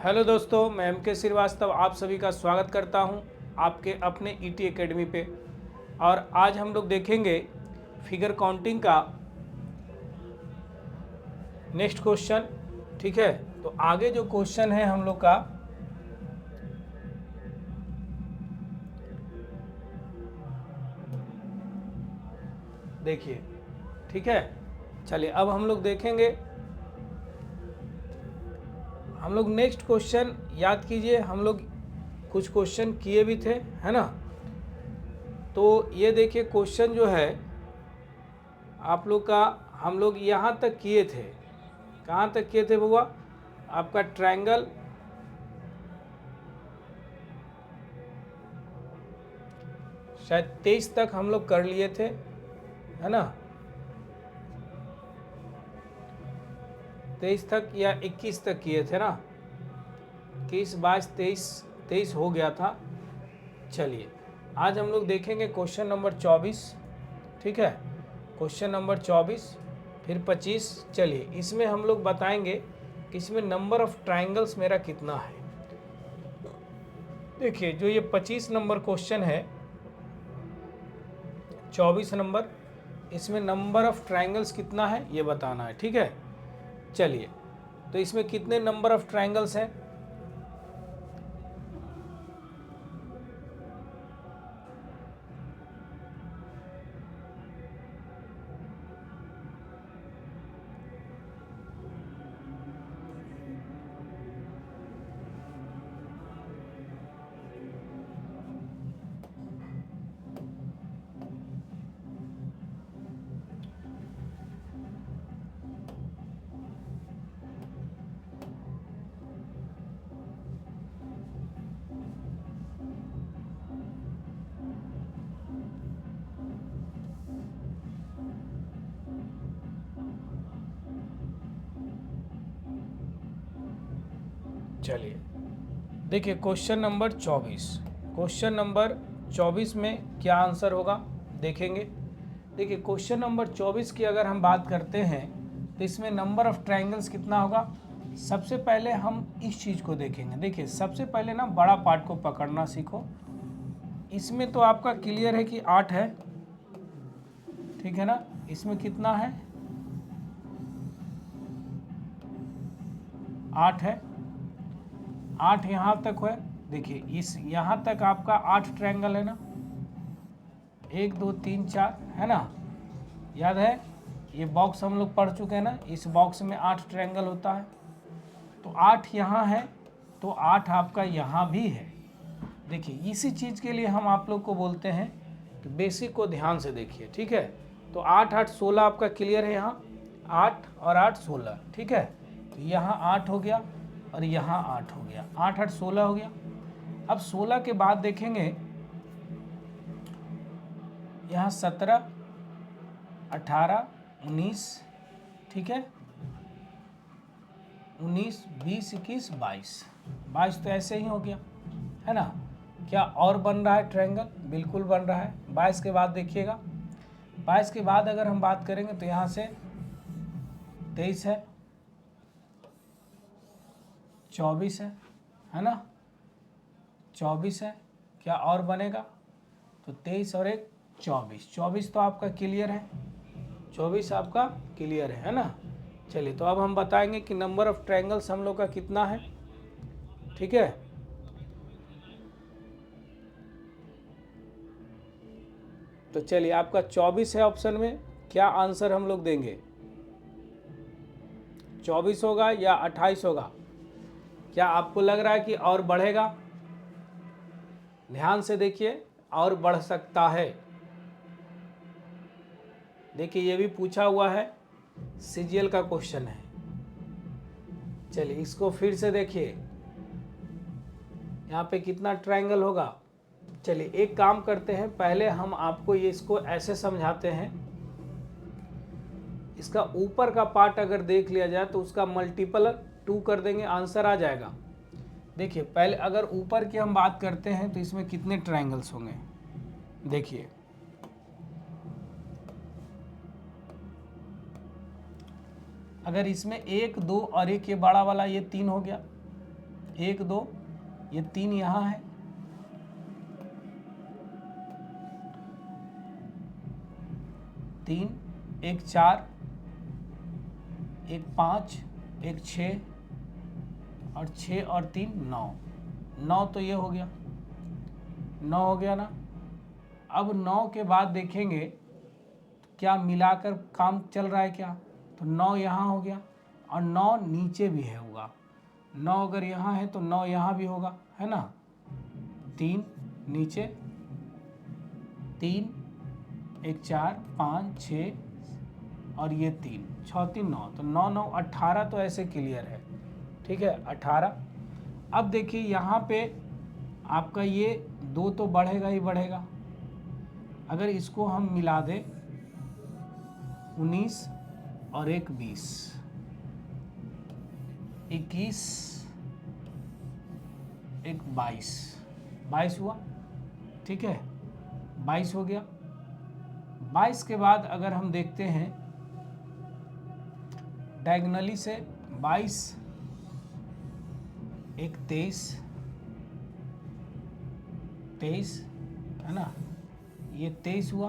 Hello दोस्तों, मैं M.K. Srivastava आप सभी का स्वागत करता हूं आपके अपने ईटी एकेडमी पे। और आज हम लोग देखेंगे फिगर काउंटिंग का नेक्स्ट क्वेश्चन। ठीक है, तो आगे जो क्वेश्चन है हम लोग का देखिए। ठीक है, चलिए अब हम लोग देखेंगे। हम लोग नेक्स्ट क्वेश्चन याद कीजिए, हम लोग कुछ क्वेश्चन किए भी थे, है ना। तो ये देखिए क्वेश्चन जो है आप लोग का, हम लोग यहाँ तक किए थे। कहाँ तक किए थे बुआ? आपका ट्रायंगल शायद 23 तक हम लोग कर लिए थे, है ना। 23 तक या 21 तक किए थे ना। 21, 22, 23 हो गया था। चलिए आज हम लोग देखेंगे क्वेश्चन नंबर 24। ठीक है, क्वेश्चन नंबर 24 फिर 25। चलिए इसमें हम लोग बताएंगे कि इसमें नंबर ऑफ ट्रायंगल्स मेरा कितना है। देखिए जो ये 25 नंबर क्वेश्चन है, 24 नंबर, इसमें नंबर ऑफ ट्रायंगल्स कितना है ये बताना है। ठीक है, चलिए तो इसमें कितने नंबर ऑफ ट्रायंगल्स हैं? चलिए देखिए क्वेश्चन नंबर 24, क्वेश्चन नंबर 24 में क्या आंसर होगा देखेंगे। देखिए क्वेश्चन नंबर 24 की अगर हम बात करते हैं तो इसमें नंबर ऑफ ट्रायंगल्स कितना होगा। सबसे पहले हम इस चीज़ को देखेंगे। देखिए सबसे पहले ना बड़ा पार्ट को पकड़ना सीखो। इसमें तो आपका क्लियर है कि 8 है, ठीक है ना। इसमें कितना है? 8 है। 8 यहाँ तक है। देखिए इस यहाँ तक आपका 8 ट्रायंगल है ना, 1 2 3 4, है ना। याद है ये बॉक्स हम लोग पढ़ चुके हैं ना, इस बॉक्स में 8 ट्रायंगल होता है। तो 8 यहाँ है, तो 8 आपका यहाँ भी है। देखिए इसी चीज़ के लिए हम आप लोग को बोलते हैं कि बेसिक को ध्यान से देखिए। ठीक है, तो 8 8 16 आपका क्लियर है। यहाँ 8 और 8 16, ठीक है। तो यहाँ 8 हो गया और यहाँ 8 हो गया, 8 8 16 हो गया। अब 16 के बाद देखेंगे यहाँ 17 18 19, ठीक है, 19 20 21 22, 22 तो ऐसे ही हो गया, है ना। क्या और बन रहा है ट्रायंगल? बिल्कुल बन रहा है। 22 के बाद देखिएगा, 22 के बाद अगर हम बात करेंगे तो यहाँ से 23 है, 24 है ना, 24 है। क्या और बनेगा? तो 23 और 1 24, 24 तो आपका क्लियर है, 24 आपका क्लियर है ना। चलिए तो अब हम बताएंगे कि नंबर ऑफ ट्रायंगल्स हम लोग का कितना है। ठीक है, तो चलिए आपका 24 है ऑप्शन में। क्या आंसर हम लोग देंगे? 24 होगा या 28 होगा? क्या आपको लग रहा है कि और बढ़ेगा? ध्यान से देखिए, और बढ़ सकता है। देखिए ये भी पूछा हुआ है, सीजीएल का क्वेश्चन है। चलिए इसको फिर से देखिए, यहाँ पे कितना ट्रायंगल होगा। चलिए एक काम करते हैं, पहले हम आपको ये इसको ऐसे समझाते हैं। इसका ऊपर का पार्ट अगर देख लिया जाए तो उसका मल्टीपल 2 कर देंगे, आंसर आ जाएगा। देखिए पहले अगर ऊपर की हम बात करते हैं तो इसमें कितने ट्रायंगल्स होंगे देखिए। अगर इसमें 1 2 और 1 ये बड़ा वाला, ये 3 हो गया, 1 2, ये 3 यहाँ है, 3 1 4, 1 5, 1 6 और 6 और 3 9, 9 तो ये हो गया, 9 हो गया ना। अब 9 के बाद देखेंगे क्या मिलाकर काम चल रहा है क्या, तो 9 यहाँ हो गया और 9 नीचे भी है होगा, 9 अगर यहाँ है तो 9 यहाँ भी होगा, है ना। 3 नीचे, 3 1 4 5 6 और ये 3 6 3 9, तो 9 9 18 तो ऐसे क्लियर है, ठीक है 18। अब देखिए यहाँ पे आपका ये 2 तो बढ़ेगा ही बढ़ेगा, अगर इसको हम मिला दें 19 और 1 20, 21 1 22, 22 हुआ, ठीक है 22 हो गया। 22 के बाद अगर हम देखते हैं डायगोनली से 22 1 23, 23 है ना, ये 23 हुआ,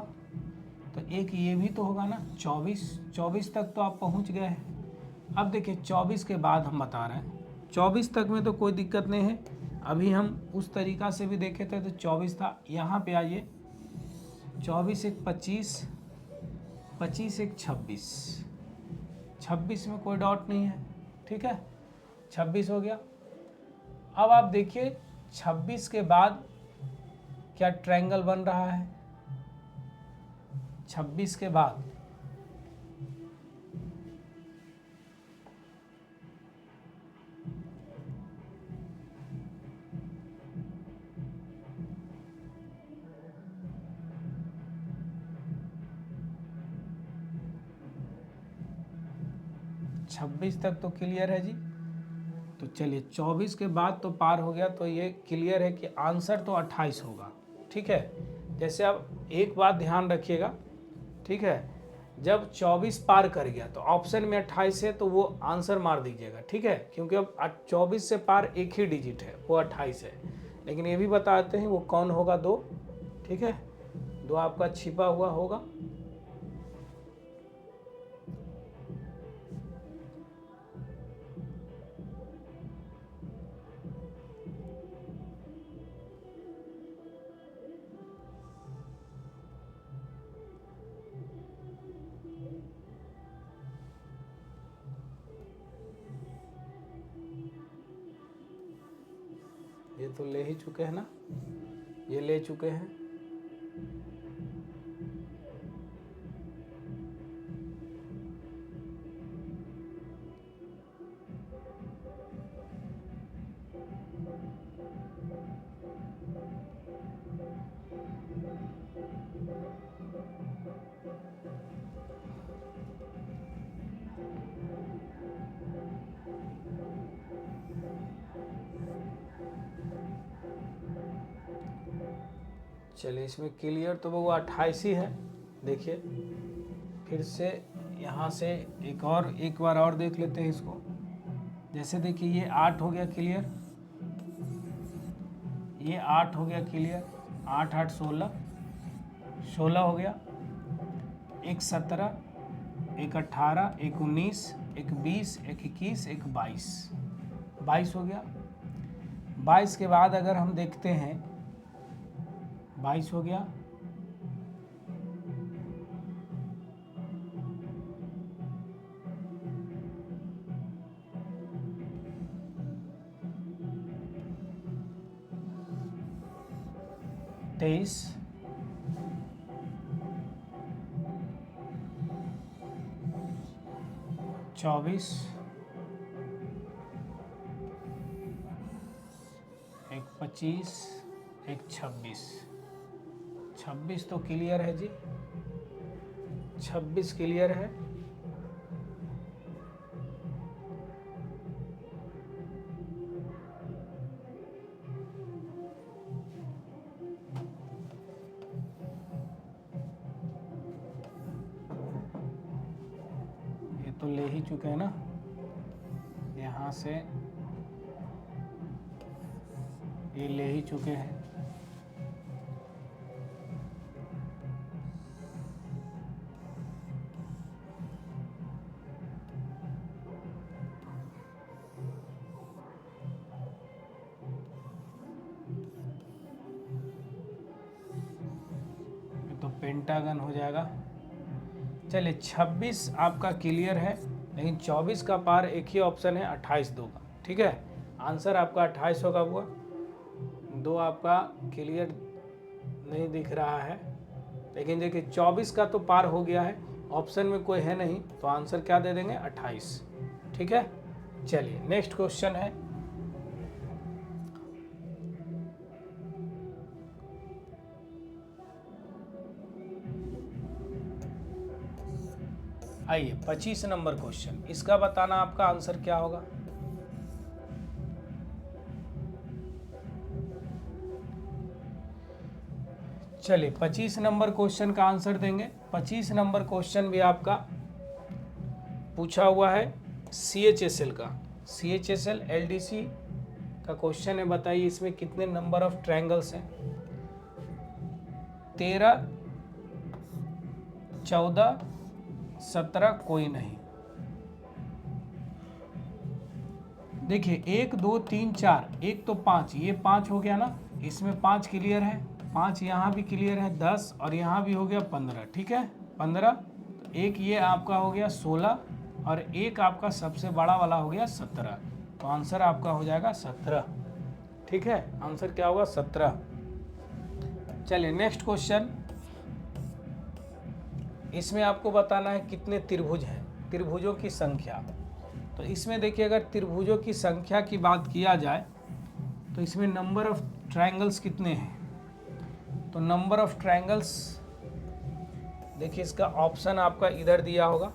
तो एक ये भी तो होगा ना 24, 24 तक तो आप पहुंच गए हैं। अब देखिए 24 के बाद हम बता रहे हैं, 24 तक में तो कोई दिक्कत नहीं है, अभी हम उस तरीक़ा से भी देखे थे तो 24 था। यहाँ पे आइए 24 1 25, 25 1 26, 26 में कोई डाउट नहीं है, ठीक है 26 हो गया। अब आप देखिए 26 के बाद क्या ट्रायंगल बन रहा है, 26 के बाद छब्बीस तक तो क्लियर है जी। तो चलिए 24 के बाद तो पार हो गया, तो ये क्लियर है कि आंसर तो 28 होगा, ठीक है। जैसे अब एक बात ध्यान रखिएगा, ठीक है, जब 24 पार कर गया तो ऑप्शन में 28 है तो वो आंसर मार दीजिएगा, ठीक है, क्योंकि अब 24 से पार एक ही डिजिट है वो 28 है। लेकिन ये भी बताते हैं वो कौन होगा, 2, ठीक है 2 आपका छिपा हुआ होगा। ये तो ले ही चुके हैं ना, ये ले चुके हैं। चलिए इसमें क्लियर तो वो 28 ही है। देखिए फिर से यहाँ से एक बार और देख लेते हैं इसको। जैसे देखिए ये 8 हो गया क्लियर, ये 8 हो गया क्लियर, 8 8 16, 16 हो गया, एक 17, एक 18, एक 19, एक 20, एक 21, एक 22, 22 हो गया। 22 के बाद अगर हम देखते हैं 22 हो गया, तेईस, 24, एक 25, एक 26, 26 तो क्लियर है जी, 26 क्लियर है। ये तो ले ही चुके हैं ना, यहाँ से ये ले ही चुके हैं। तो पेंटागन हो जाएगा। चलिए 26 आपका क्लियर है, लेकिन 24 का पार एक ही ऑप्शन है 28 दो का। ठीक है, आंसर आपका 28 होगा। हुआ दो आपका क्लियर नहीं दिख रहा है, लेकिन देखिए 24 का तो पार हो गया है, ऑप्शन में कोई है नहीं, तो आंसर क्या दे देंगे 28। ठीक है, चलिए नेक्स्ट क्वेश्चन है। आइए 25 नंबर क्वेश्चन, इसका बताना आपका आंसर क्या होगा। चलिए 25 नंबर क्वेश्चन का आंसर देंगे। 25 नंबर क्वेश्चन भी आपका पूछा हुआ है CHSL का। CHSL LDC का क्वेश्चन है। बताइए इसमें कितने नंबर ऑफ ट्रायंगल्स हैं। 13, 14, 17 कोई नहीं। देखिए 1 2 3 4, एक तो 5, ये 5 हो गया ना, इसमें 5 क्लियर है, 5 यहाँ भी क्लियर है, 10 और यहाँ भी हो गया 15। ठीक है 15, तो एक ये आपका हो गया 16 और एक आपका सबसे बड़ा वाला हो गया 17। तो आंसर आपका हो जाएगा 17। ठीक है, आंसर क्या होगा 17। चलिए नेक्स्ट क्वेश्चन, इसमें आपको बताना है कितने त्रिभुज हैं, त्रिभुजों की संख्या। तो इसमें देखिए अगर त्रिभुजों की संख्या की बात किया जाए तो इसमें नंबर ऑफ ट्रायंगल्स कितने हैं। तो नंबर ऑफ ट्रायंगल्स देखिए इसका ऑप्शन आपका इधर दिया होगा।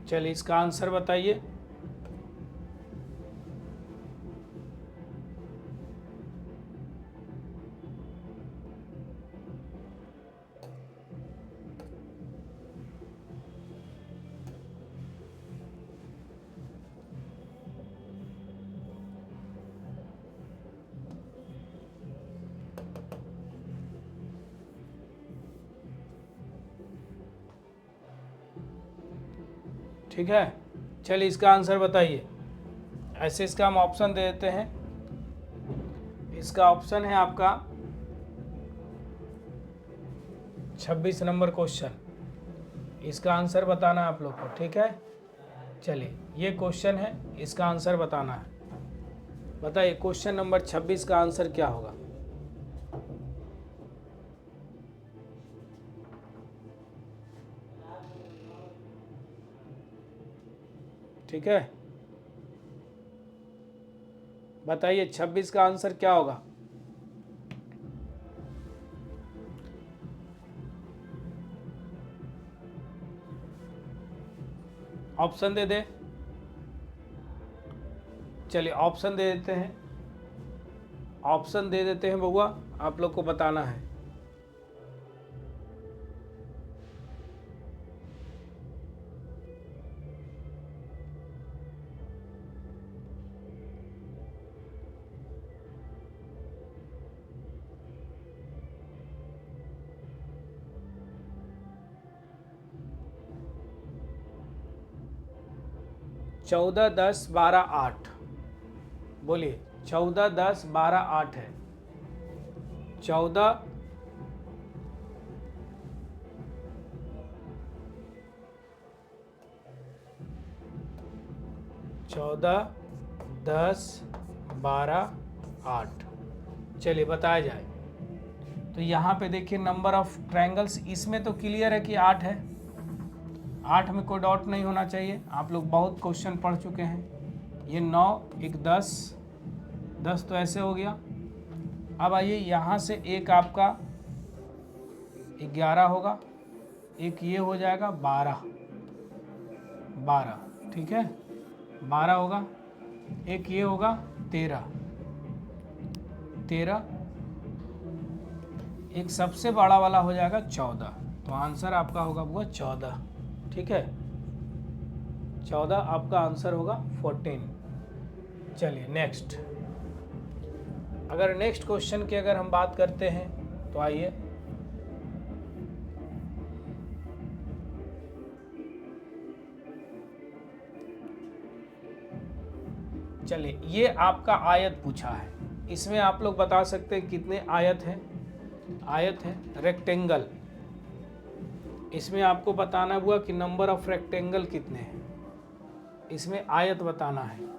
चलिए इसका आंसर बताइए। ठीक है, चलिए इसका आंसर बताइए। ऐसे इसका हम ऑप्शन दे देते हैं। इसका ऑप्शन है आपका 26 नंबर क्वेश्चन। इसका आंसर बताना आप लोग को। ठीक है, चलिए ये क्वेश्चन है, इसका आंसर बताना है। बताइए क्वेश्चन नंबर 26 का आंसर क्या होगा। ठीक है, बताइए 26 का आंसर क्या होगा। ऑप्शन दे दे। चलिए ऑप्शन दे देते हैं, ऑप्शन दे देते हैं बउआ, आप लोग को बताना है। चौदह 10 12 8, बोलिए 14 10 12 8 है। 14 14 10 12 8। चलिए बताया जाए। तो यहाँ पे देखिए नंबर ऑफ ट्रायंगल्स, इसमें तो क्लियर है कि 8 है, 8 में कोई डाउट नहीं होना चाहिए, आप लोग बहुत क्वेश्चन पढ़ चुके हैं। ये 9, एक 10, 10 तो ऐसे हो गया। अब आइए यहाँ से एक आपका 11 होगा, एक ये हो जाएगा 12, 12 ठीक है, 12 होगा, एक ये होगा 13, 13, एक सबसे बड़ा वाला हो जाएगा 14। तो आंसर आपका होगा वो 14, ठीक है, 14 आपका आंसर होगा 14। चलिए नेक्स्ट, अगर नेक्स्ट क्वेश्चन की अगर हम बात करते हैं तो आइए, चलिए ये आपका आयत पूछा है, इसमें आप लोग बता सकते हैं कितने आयत हैं। आयत है रेक्टेंगल, इसमें आपको बताना हुआ कि नंबर ऑफ रेक्टेंगल कितने हैं, इसमें आयत बताना है।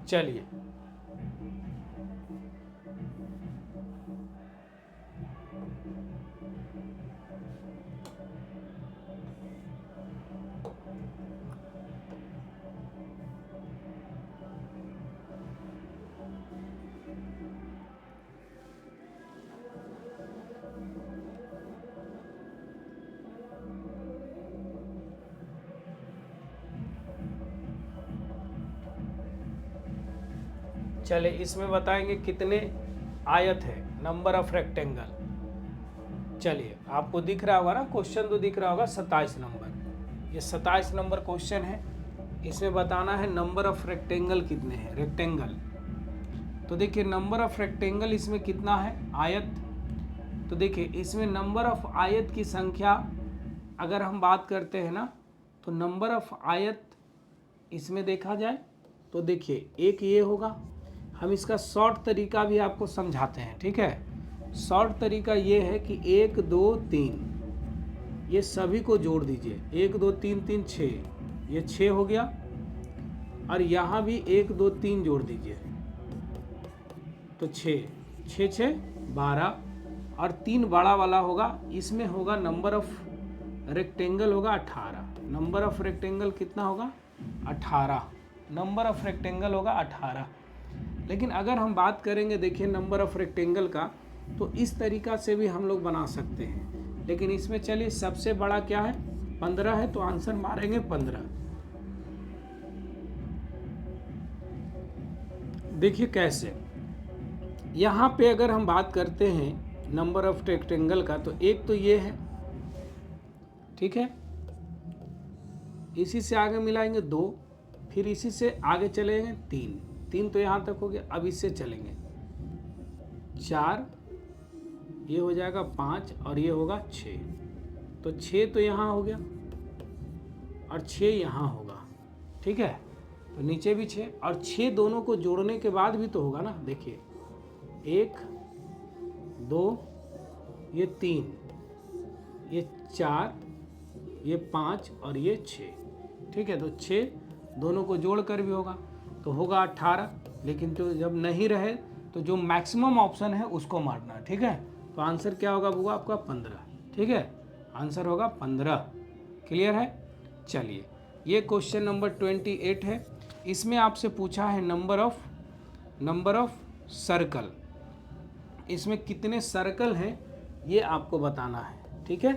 चलिए चलिए इसमें बताएंगे कितने आयत है, नंबर ऑफ रेक्टेंगल। चलिए आपको दिख रहा होगा ना, क्वेश्चन तो दिख रहा होगा 27 नंबर, ये 27 नंबर क्वेश्चन है। इसमें बताना है नंबर ऑफ रेक्टेंगल कितने हैं, रेक्टेंगल। तो देखिए नंबर ऑफ रेक्टेंगल इसमें कितना है, आयत। तो देखिए इसमें नंबर ऑफ आयत की संख्या अगर हम बात करते हैं ना, तो नंबर ऑफ आयत इसमें देखा जाए तो देखिए एक ये होगा, हम इसका शॉर्ट तरीका भी आपको समझाते हैं, ठीक है। शॉर्ट तरीका ये है कि 1 2 3 ये सभी को जोड़ दीजिए, 1 2 3 3 6, ये 6 हो गया, और यहाँ भी 1 2 3 जोड़ दीजिए तो 6 6 6 12, और 3 बड़ा वाला होगा, इसमें होगा नंबर ऑफ रेक्टेंगल होगा 18। नंबर ऑफ रेक्टेंगल कितना होगा, 18, नंबर ऑफ रेक्टेंगल होगा 18। लेकिन अगर हम बात करेंगे देखिए नंबर ऑफ रेक्टेंगल का, तो इस तरीका से भी हम लोग बना सकते हैं, लेकिन इसमें चलिए सबसे बड़ा क्या है, 15 है, तो आंसर मारेंगे 15। देखिए कैसे, यहाँ पे अगर हम बात करते हैं नंबर ऑफ रेक्टेंगल का, तो एक तो ये है, ठीक है, इसी से आगे मिलाएंगे 2, फिर इसी से आगे चलेंगे 3, 3 तो यहाँ तक हो गया। अब इससे चलेंगे 4, ये हो जाएगा 5, और ये होगा 6, तो 6 तो यहाँ हो गया और 6 यहाँ होगा, ठीक है। तो नीचे भी 6 और 6 दोनों को जोड़ने के बाद भी तो होगा ना, देखिए 1 2 ये 3 ये 4 ये 5 और ये 6, ठीक है। तो 6 दोनों को जोड़ कर भी होगा तो होगा 18, लेकिन तो जब नहीं रहे तो जो मैक्सिमम ऑप्शन है उसको मारना, ठीक है। तो आंसर क्या होगा वो आपका 15, ठीक है, आंसर होगा 15। क्लियर है। चलिए ये क्वेश्चन नंबर 28 है, इसमें आपसे पूछा है नंबर ऑफ सर्कल, इसमें कितने सर्कल हैं ये आपको बताना है, ठीक है।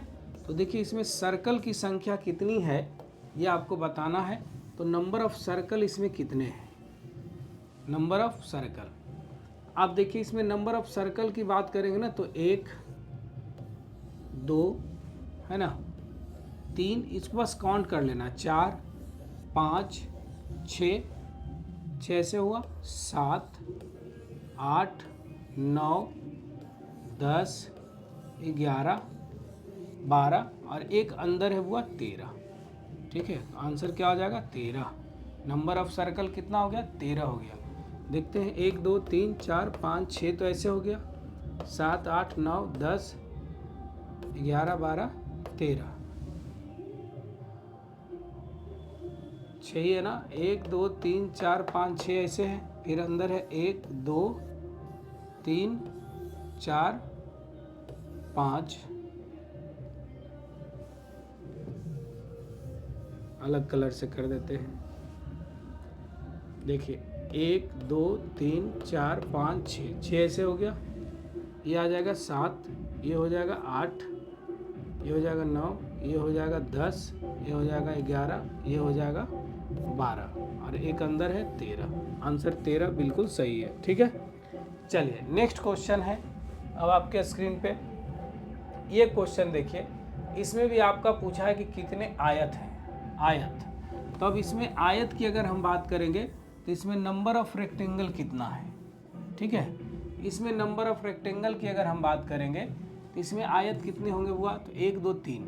तो देखिए इसमें सर्कल की संख्या कितनी है ये आपको बताना है। तो नंबर ऑफ सर्कल इसमें कितने हैं, नंबर ऑफ सर्कल, आप देखिए इसमें नंबर ऑफ सर्कल की बात करेंगे ना, तो 1 2 है ना, 3, इसको बस काउंट कर लेना, 4 5 6, 6 से हुआ 7 8 9 10 11 12 और एक अंदर है बुआ 13। ठीक है, आंसर क्या हो जाएगा 13। नंबर ऑफ सर्कल कितना हो गया 13 हो गया। देखते हैं 1 2 3 4 5 6 तो ऐसे हो गया, 7 8 9 10 11 12 13 6 ही है ना। 1 2 3 4 5 6 ऐसे है, फिर अंदर है 1 2 3 4 5, अलग कलर से कर देते हैं। देखिए 1 2 3 4 5 6, 6 ऐसे हो गया, ये आ जाएगा 7, ये हो जाएगा 8, ये हो जाएगा 9, ये हो जाएगा 10, ये हो जाएगा 11, ये हो जाएगा 12 और एक अंदर है 13। आंसर 13 बिल्कुल सही है। ठीक है, चलिए नेक्स्ट क्वेश्चन है अब आपके स्क्रीन पे। ये क्वेश्चन देखिए, इसमें भी आपका पूछा है कि कितने आयत हैं। आयत, तो अब इसमें आयत की अगर हम बात करेंगे तो इसमें नंबर ऑफ रेक्टेंगल कितना है। ठीक है, इसमें नंबर ऑफ रेक्टेंगल की अगर हम बात करेंगे तो इसमें आयत कितने होंगे हुआ, तो 1 2 3,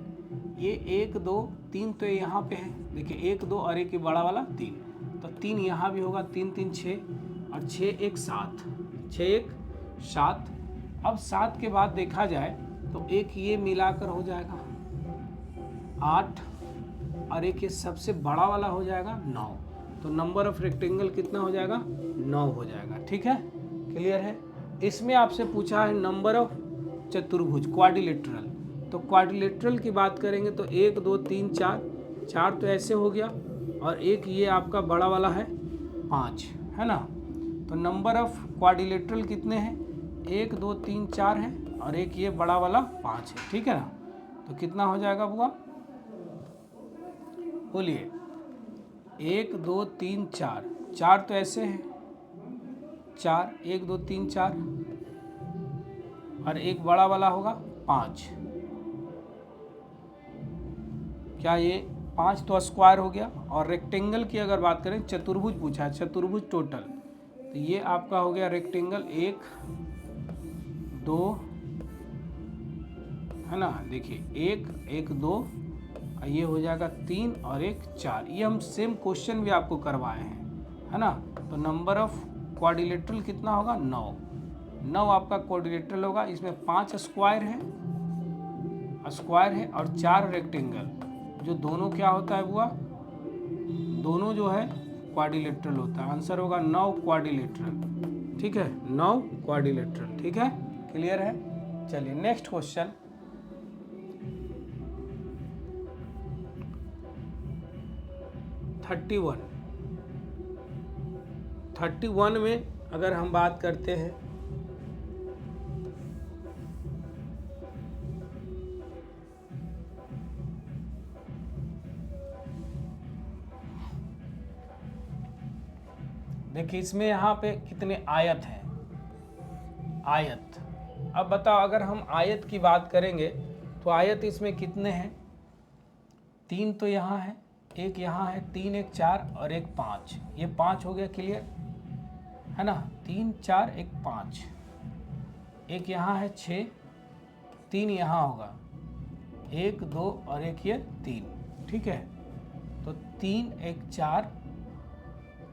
ये 1 2 3 तो यहाँ पे है, देखिए 1 2 और एक ही बड़ा वाला 3, तो 3 यहाँ भी होगा, 3 3 6 और 6 1 7, 6 1 7। अब 7 के बाद देखा जाए तो एक ये मिलाकर हो जाएगा 8 और एक ये सबसे बड़ा वाला हो जाएगा 9, तो नंबर ऑफ रेक्टेंगल कितना हो जाएगा 9 हो जाएगा। ठीक है, क्लियर है। इसमें आपसे पूछा है नंबर ऑफ चतुर्भुज क्वाड्रिलेटरल, तो क्वाड्रिलेटरल की बात करेंगे तो 1 2 3 4, 4 तो ऐसे हो गया और एक ये आपका बड़ा वाला है 5, है ना। तो नंबर ऑफ क्वाड्रिलेटरल कितने हैं, 1 2 3 4 है और एक ये बड़ा वाला 5 है। ठीक है ना, तो कितना हो जाएगा बुआ, बोलिए 1 2 3 4, 4 तो ऐसे है 4, 1 2 3 4 और एक बड़ा वाला होगा 5, क्या ये 5 तो स्क्वायर हो गया। और रेक्टेंगल की अगर बात करें, चतुर्भुज पूछा है, चतुर्भुज टोटल, तो ये आपका हो गया रेक्टेंगल 1 2, है ना, देखिए 1 1 2, ये हो जाएगा 3 और एक 4। ये हम सेम क्वेश्चन भी आपको करवाए हैं, है ना। तो नंबर ऑफ क्वाड्रिलेटरल कितना होगा 9, 9 आपका क्वाड्रिलेटरल होगा। इसमें 5 स्क्वायर है और 4 रेक्टेंगल, जो दोनों क्या होता है बुआ, दोनों जो है क्वाड्रिलेटरल होता है। आंसर होगा 9 क्वाड्रिलेटरल। ठीक है, 9 क्वाड्रिलेटरल। ठीक है, क्लियर है। चलिए नेक्स्ट क्वेश्चन, 31 में अगर हम बात करते हैं देखिए, इसमें यहाँ पे कितने आयत हैं, आयत। अब बताओ अगर हम आयत की बात करेंगे तो आयत इसमें कितने हैं, 3 तो यहाँ है, एक यहाँ है, 3 1 4 और एक 5, ये 5 हो गया। क्लियर है ना, 3 4 1 5, एक यहाँ है 6, 3 यहाँ होगा, 1 2 और एक ये 3। ठीक है, तो 3 1 4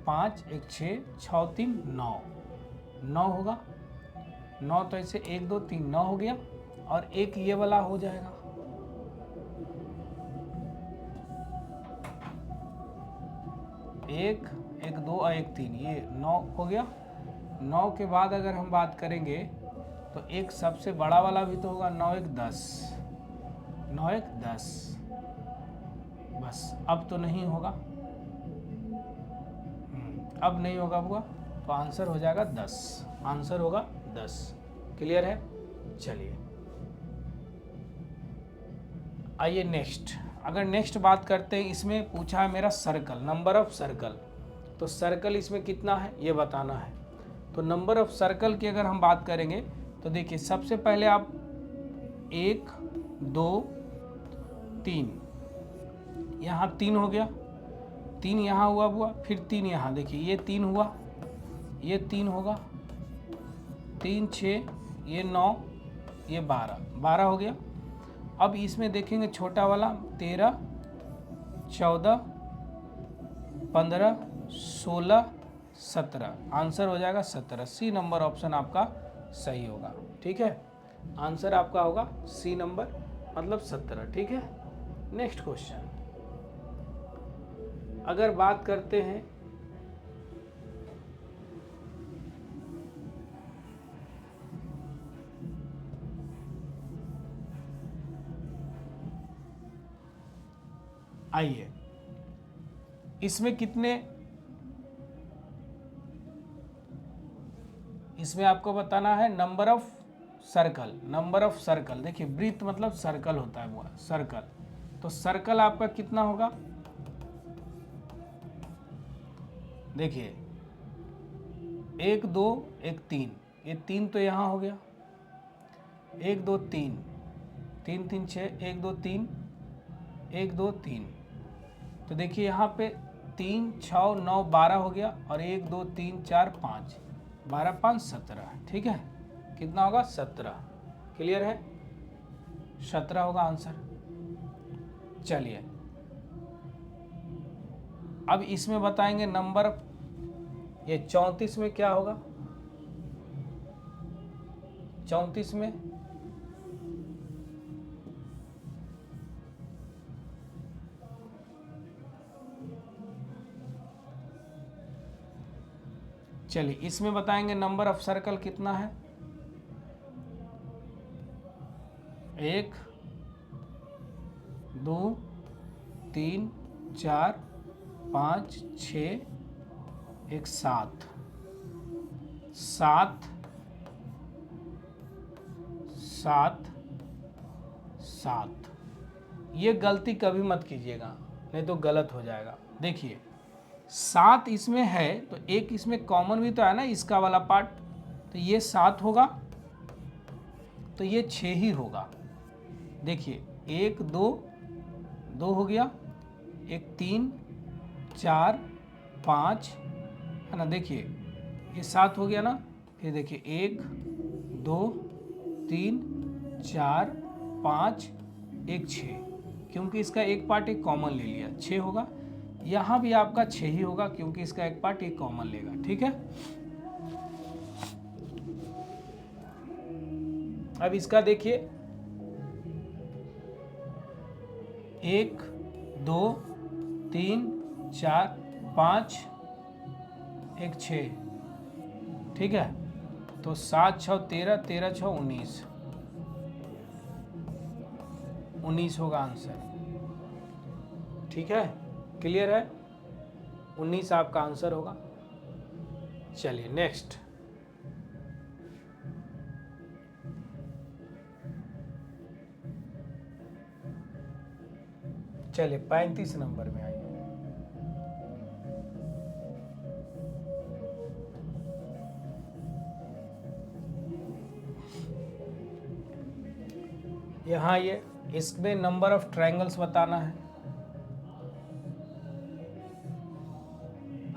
5 1 6 6 3 9, 9 होगा, 9 तो ऐसे 1 2 3 9 हो गया और एक ये वाला हो जाएगा, 1 1 2 और 1 3, ये 9 हो गया। 9 के बाद अगर हम बात करेंगे तो एक सबसे बड़ा वाला भी तो होगा, 9 1 10, 9 1 10, बस अब तो नहीं होगा, अब नहीं होगा बुआ, तो आंसर हो जाएगा 10, आंसर होगा 10। क्लियर है। चलिए आइए नेक्स्ट, अगर नेक्स्ट बात करते हैं, इसमें पूछा है मेरा सर्कल, नंबर ऑफ सर्कल, तो सर्कल इसमें कितना है ये बताना है। तो नंबर ऑफ सर्कल की अगर हम बात करेंगे तो देखिए, सबसे पहले आप 1 2 3, यहाँ 3 हो गया, 3 यहाँ हुआ बुआ, फिर 3 यहाँ, देखिए ये 3 हुआ, ये 3 होगा, 3 6, ये 9, ये 12 हो गया। अब इसमें देखेंगे छोटा वाला 13, 14, 15, 16, 17, आंसर हो जाएगा 17। सी नंबर ऑप्शन आपका सही होगा। ठीक है, आंसर आपका होगा सी नंबर, मतलब 17। ठीक है, नेक्स्ट क्वेश्चन अगर बात करते हैं आइए, इसमें कितने, इसमें आपको बताना है number of circle. Number of circle, देखिए वृत्त मतलब सर्कल होता है, वो सर्कल, तो सर्कल आपका कितना होगा, देखिए 1 2 1 3, ये 3 तो यहाँ हो गया, 1 2 3, 3 3 6, 1 2 3, 1 2 3, तो देखिए यहाँ पे 3 6 9 12 हो गया, और 1 2 3 4 5, 12 5 17। ठीक है, कितना होगा 17। क्लियर है, 17 होगा आंसर। चलिए अब इसमें बताएंगे नंबर, ये 34 में क्या होगा, 34 में चलिए इसमें बताएंगे नंबर ऑफ सर्कल कितना है, 1 2 3 4 5 6, 1 7 7 7 7। ये गलती कभी मत कीजिएगा, नहीं तो गलत हो जाएगा। देखिए 7 इसमें है, तो एक इसमें कॉमन भी तो है ना, इसका वाला पार्ट, तो ये 7 होगा, तो ये 6 ही होगा। देखिए 1 2 2 हो गया, 1 3 4 5, है ना, देखिए ये 7 हो गया ना, फिर देखिए 1 2 3 4 5 1 6, क्योंकि इसका एक पार्ट एक कॉमन ले लिया, 6 होगा। यहाँ भी आपका 6 ही होगा, क्योंकि इसका एक पार्ट एक कॉमन लेगा। ठीक है, अब इसका देखिए 1 2 3 4 5 1 6। ठीक है, तो 7 6 13, 13 6 19, 19 होगा आंसर। ठीक है, क्लियर है, 19 आपका आंसर होगा। चलिए नेक्स्ट, चलिए 35 नंबर में आइए। यहाँ ये इसमें नंबर ऑफ ट्रायंगल्स बताना है।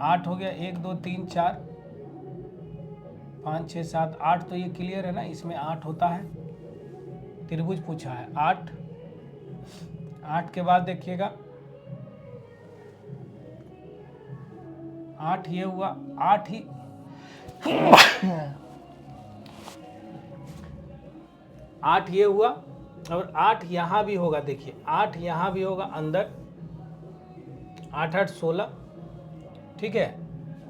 8 हो गया, 1 2 3 4 5 6 7 8, तो ये क्लियर है ना, इसमें 8 होता है। त्रिभुज पूछा है 8, 8 के बाद देखिएगा 8 ये हुआ, 8 ही 8 ये हुआ, और 8 यहाँ भी होगा। देखिए 8 यहाँ भी होगा अंदर, 8 8 16। ठीक है,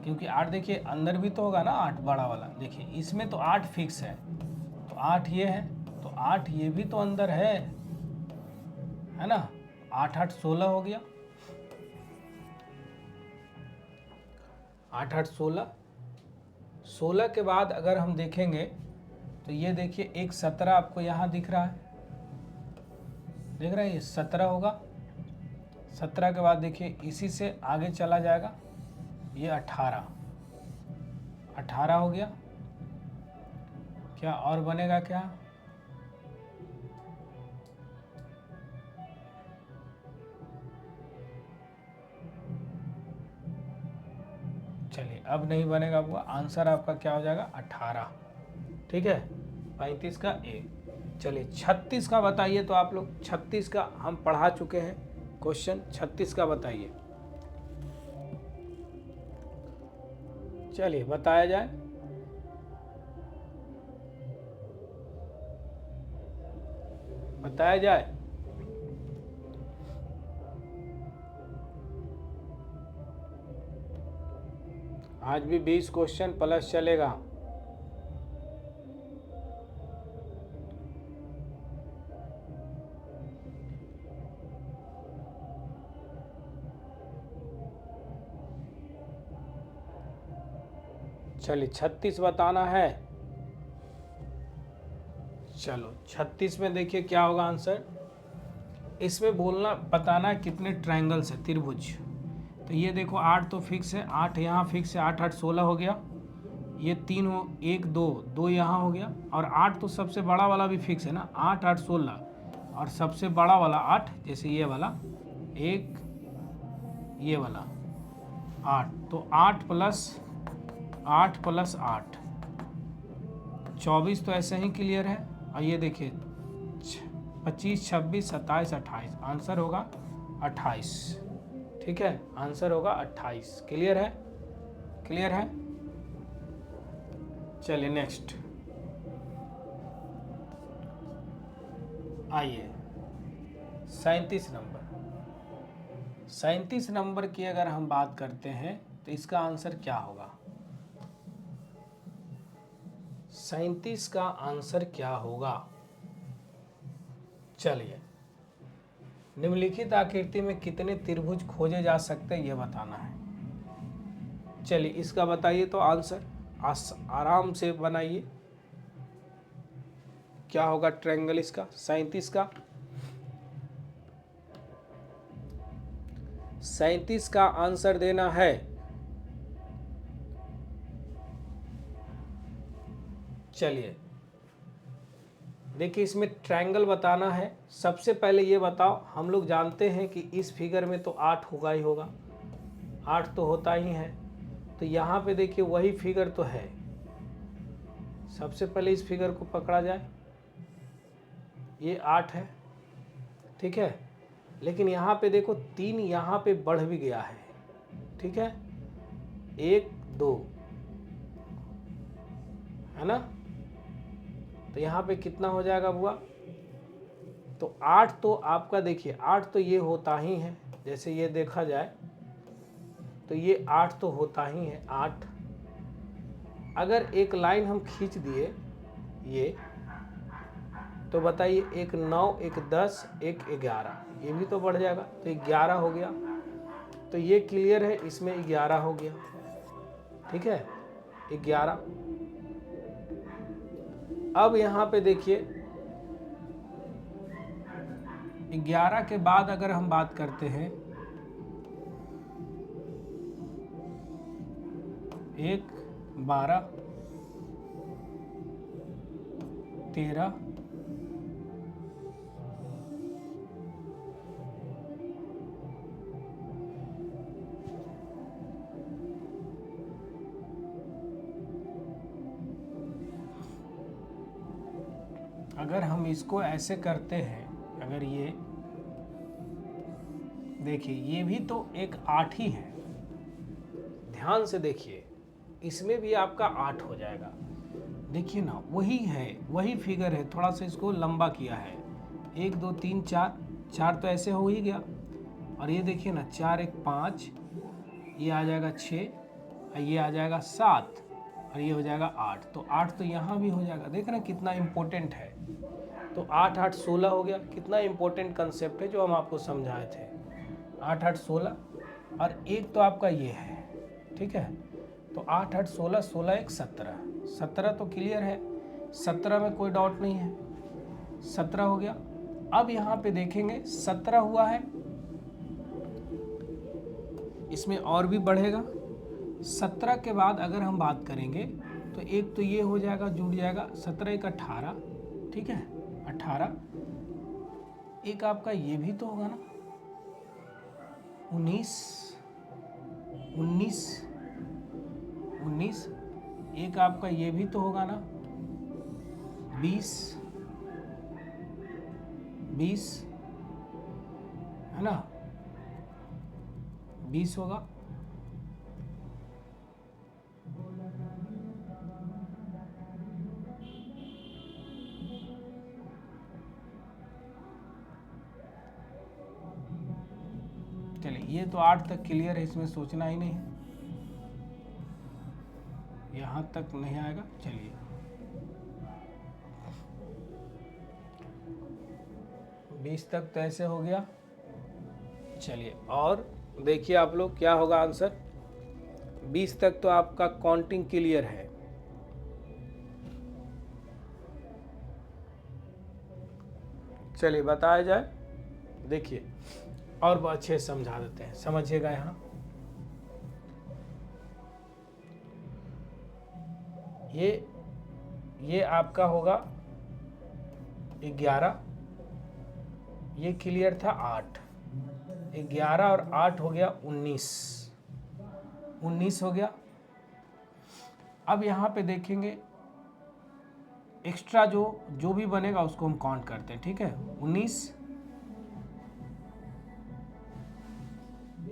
क्योंकि 8 देखिए अंदर भी तो होगा ना, 8 बड़ा वाला, देखिए इसमें तो 8 फिक्स है, तो 8 ये है, तो 8 ये भी तो अंदर है ना, 8 8 16 हो गया, 8 8 16। 16 के बाद अगर हम देखेंगे तो ये देखिए एक 17 आपको यहाँ दिख रहा है, देख रहे हैं, ये 17 होगा। 17 के बाद देखिए इसी से आगे चला जाएगा, ये 18, 18 हो गया। क्या और बनेगा क्या, चलिए अब नहीं बनेगा, वो आंसर आपका क्या हो जाएगा 18। ठीक है, 35 का ए। चलिए 36 का बताइए। तो आप लोग 36 का हम पढ़ा चुके हैं क्वेश्चन, 36 का बताइए। चलिए बताया जाए। बताया जाए। आज भी 20 क्वेश्चन प्लस चलेगा। चलिए 36 बताना है। चलो 36 में देखिए क्या होगा आंसर। इसमें बोलना बताना है कितने ट्रायंगल्स है, त्रिभुज। तो ये देखो 8 तो फिक्स है, 8 यहाँ फिक्स है, 8 8 16 हो गया। ये 3 हो, 1 2 2 यहाँ हो गया। और 8 तो सबसे बड़ा वाला भी फिक्स है ना, 8 8 16। और सबसे बड़ा वाला 8, जैसे ये वाला 1, ये वाला 8। तो 8 प्लस 8 प्लस 8 24 तो ऐसे ही क्लियर है। और ये देखिए 25 26 27 28, आंसर होगा 28। ठीक है, आंसर होगा 28। क्लियर है? क्लियर है। चलिए नेक्स्ट आइए 37 नंबर। 37 नंबर की अगर हम बात करते हैं तो इसका आंसर क्या होगा? 37 का आंसर क्या होगा? चलिए, निम्नलिखित आकृति में कितने त्रिभुज खोजे जा सकते हैं ये बताना है। चलिए इसका बताइए तो आंसर आराम से बनाइए। क्या होगा ट्रायंगल इसका 37 का? 37 का आंसर देना है। चलिए देखिए, इसमें ट्रायंगल बताना है। सबसे पहले ये बताओ, हम लोग जानते हैं कि इस फिगर में तो 8 होगा ही होगा, 8 तो होता ही है। तो यहाँ पे देखिए वही फिगर तो है। सबसे पहले इस फिगर को पकड़ा जाए, ये 8 है, ठीक है। लेकिन यहाँ पे देखो 3 यहाँ पे बढ़ भी गया है, ठीक है, 1 2 है ना। तो यहाँ पे कितना हो जाएगा बुआ? तो 8 तो आपका देखिए 8 तो ये होता ही है, जैसे ये देखा जाए तो ये 8 तो होता ही है 8। अगर एक लाइन हम खींच दिए ये, तो बताइए एक 9 एक 10 एक 11, ये भी तो बढ़ जाएगा, तो 11 हो गया। तो ये क्लियर है, इसमें 11 हो गया, ठीक है 11। अब यहाँ पे देखिए 11 के बाद अगर हम बात करते हैं 1 12 13 अगर हम इसको ऐसे करते हैं, अगर ये देखिए ये भी तो एक 8 ही है, ध्यान से देखिए इसमें भी आपका 8 हो जाएगा। देखिए ना वही है, वही फिगर है, थोड़ा सा इसको लंबा किया है। 1 2 3 4, 4 तो ऐसे हो ही गया। और ये देखिए ना 4 1 5, ये आ जाएगा 6, ये आ जाएगा 7, और ये हो जाएगा 8। तो 8 तो यहाँ भी हो जाएगा। देख रहे हैं कितना इम्पोर्टेंट है। तो 8 8 16 हो गया। कितना इम्पोर्टेंट कंसेप्ट है जो हम आपको समझाए थे। 8 8 16, और एक तो आपका ये है, ठीक है। तो 8 8 16, 16 1 17, 17 तो क्लियर है, 17 में कोई डाउट नहीं है, 17 हो गया। अब यहाँ पे देखेंगे 17 हुआ है, इसमें और भी बढ़ेगा। 17 के बाद अगर हम बात करेंगे तो एक तो ये हो जाएगा, जुड़ जाएगा, 17 1 18, ठीक है 18। एक आपका ये भी तो होगा ना 19 19 19, एक आपका ये भी तो होगा ना 20 20 है ना, 20 होगा। चलिए ये तो 8 तक क्लियर है, इसमें सोचना ही नहीं है, यहाँ तक नहीं आएगा। चलिए 20 तक तो ऐसे हो गया। चलिए और देखिए आप लोग क्या होगा आंसर। 20 तक तो आपका काउंटिंग क्लियर है। चलिए बताया जाए, देखिए और बहुत अच्छे से समझा देते हैं, समझिएगा। यहाँ ये आपका होगा 11, ये क्लियर था 8, 11 और 8 हो गया 19, 19 हो गया। अब यहाँ पे देखेंगे एक्स्ट्रा जो भी बनेगा उसको हम काउंट करते हैं, ठीक है। 19,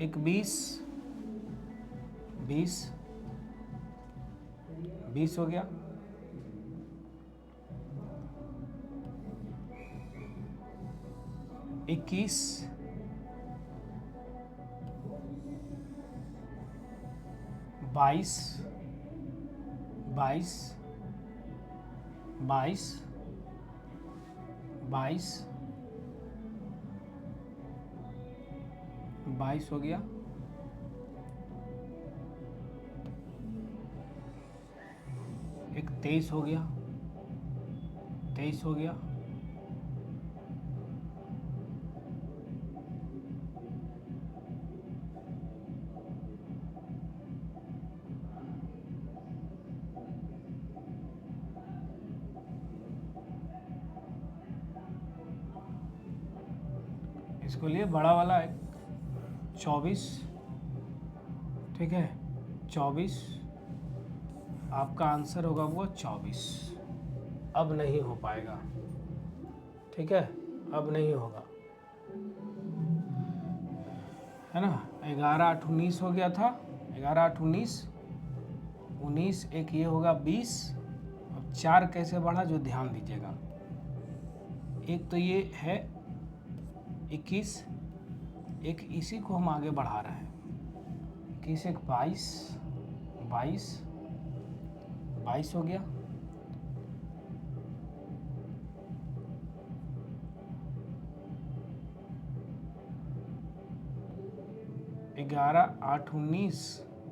एक 20, 20 हो गया। 21, 22, 22 हो गया। एक 23 हो गया, 23 हो गया। इसको लिए बड़ा वाला है 24, ठीक है। 24 आपका आंसर होगा वो 24। अब नहीं हो पाएगा, ठीक है, अब नहीं होगा, है ना। 11 8 19 हो गया था, 11 8 19, 19 एक ये होगा 20। अब 4 कैसे बढ़ा जो ध्यान दीजिएगा, एक तो ये है 21, एक इसी को हम आगे बढ़ा रहे हैं। 21 एक 22, 22 हो गया। ग्यारह 8 19,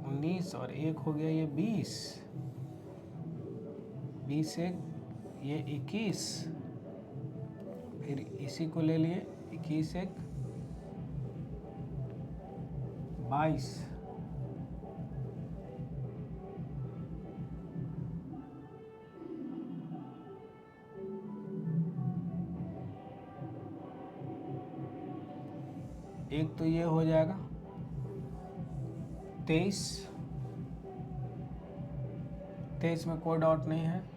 19 और एक हो गया ये 20, 20 एक ये 21, फिर इसी को ले लिए 21 एक 22, एक तो ये हो जाएगा 23, 23 में कोई डाउट नहीं है।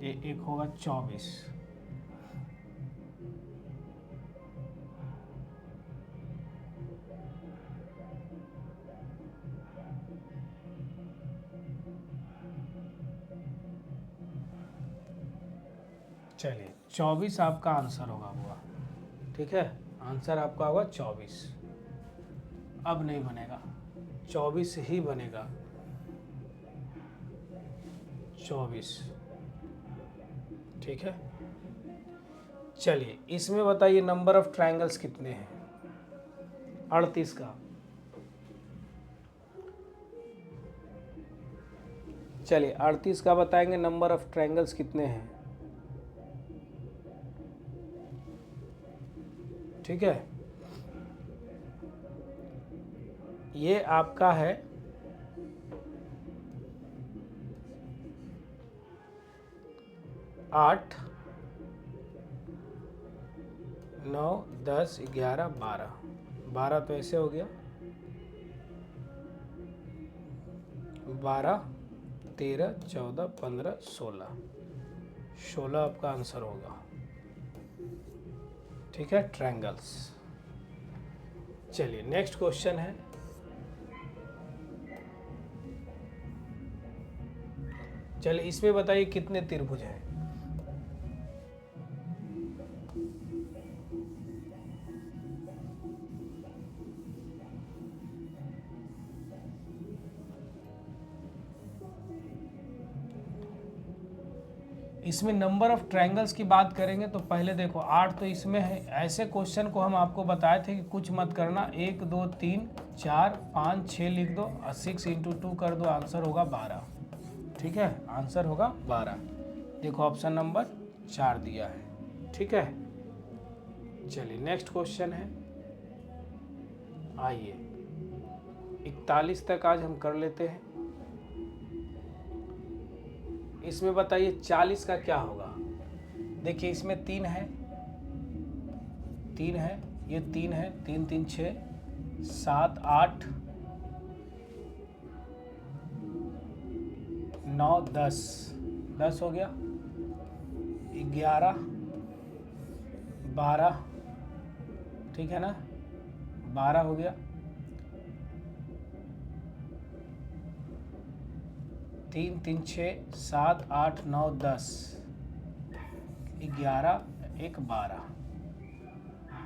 ये एक होगा 24, चलिए 24 आपका आंसर होगा, ठीक है। आंसर आपका होगा 24। अब नहीं बनेगा, 24 ही बनेगा, 24, ठीक है। चलिए इसमें बताइए नंबर ऑफ ट्रायंगल्स कितने हैं। 38 का चलिए 38 का बताएंगे नंबर ऑफ ट्रायंगल्स कितने हैं। ठीक है, ये आपका है 8, 9, 10, 11, 12। 12 तो ऐसे हो गया, 12, 13, 14, 15, 16। 16 आपका आंसर होगा। ठीक है, ट्रायंगल्स। चलिए नेक्स्ट क्वेश्चन है, चलिए इसमें बताइए कितने त्रिभुज हैं। इसमें नंबर ऑफ ट्रायंगल्स की बात करेंगे तो पहले देखो 8 तो इसमें है। ऐसे क्वेश्चन को हम आपको बताए थे कि कुछ मत करना, 1, 2, 3, 4, 5, 6 लिख दो और 6 × 2 कर दो, आंसर होगा 12। ठीक है, आंसर होगा 12। देखो ऑप्शन नंबर 4 दिया है। ठीक है, चलिए नेक्स्ट क्वेश्चन है, आइए 41 तक आज हम कर लेते हैं। इसमें बताइए 40 का क्या होगा। देखिए इसमें 3 है, 3 है, ये 3 है, 3, 3, 6, 7, 8, 9, 10, 10 हो गया, 11, 12, ठीक है ना, 12 हो गया, 3, 3, 6, 7, 8, 9, 10, 11, 1, 12,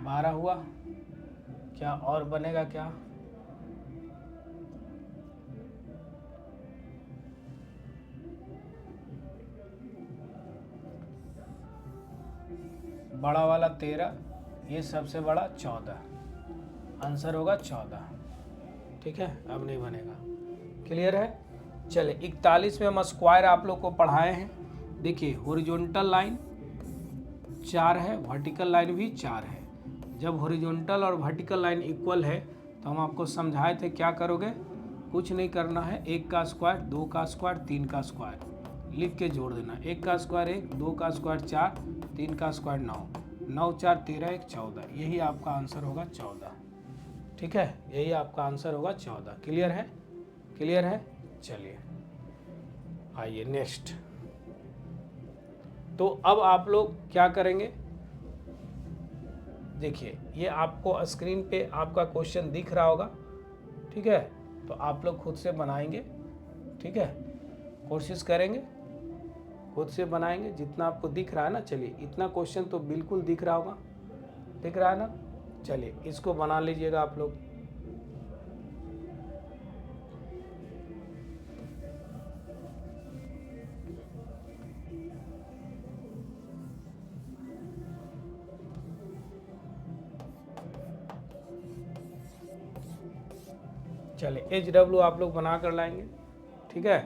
12 हुआ। क्या और बनेगा क्या? बड़ा वाला 13, ये सबसे बड़ा 14, आंसर होगा 14। ठीक है, अब नहीं बनेगा। क्लियर है? चले 41 में हम स्क्वायर आप लोग को पढ़ाए हैं। देखिए हॉरिजॉन्टल लाइन 4 है, वर्टिकल लाइन भी 4 है। जब हॉरिजॉन्टल और वर्टिकल लाइन इक्वल है तो हम आपको समझाए थे क्या करोगे, कुछ नहीं करना है, 1 का स्क्वायर, 2 का स्क्वायर, 3 का स्क्वायर लिख के जोड़ देना। 1 का स्क्वायर 1, 2 का स्क्वायर 4, 3 का स्क्वायर 9, 9, 4, 13, 1, 14। यही आपका आंसर होगा 14। ठीक है, यही आपका आंसर होगा 14। क्लियर है? क्लियर है? चलिए आइए नेक्स्ट। तो अब आप लोग क्या करेंगे, देखिए ये आपको स्क्रीन पे आपका क्वेश्चन दिख रहा होगा। ठीक है, तो आप लोग खुद से बनाएंगे। ठीक है, कोशिश करेंगे खुद से बनाएंगे जितना आपको दिख रहा है ना। चलिए इतना क्वेश्चन तो बिल्कुल दिख रहा होगा, दिख रहा है ना। चलिए इसको बना लीजिएगा आप लोग। चलिए HW आप लोग बना कर लाएंगे। ठीक है,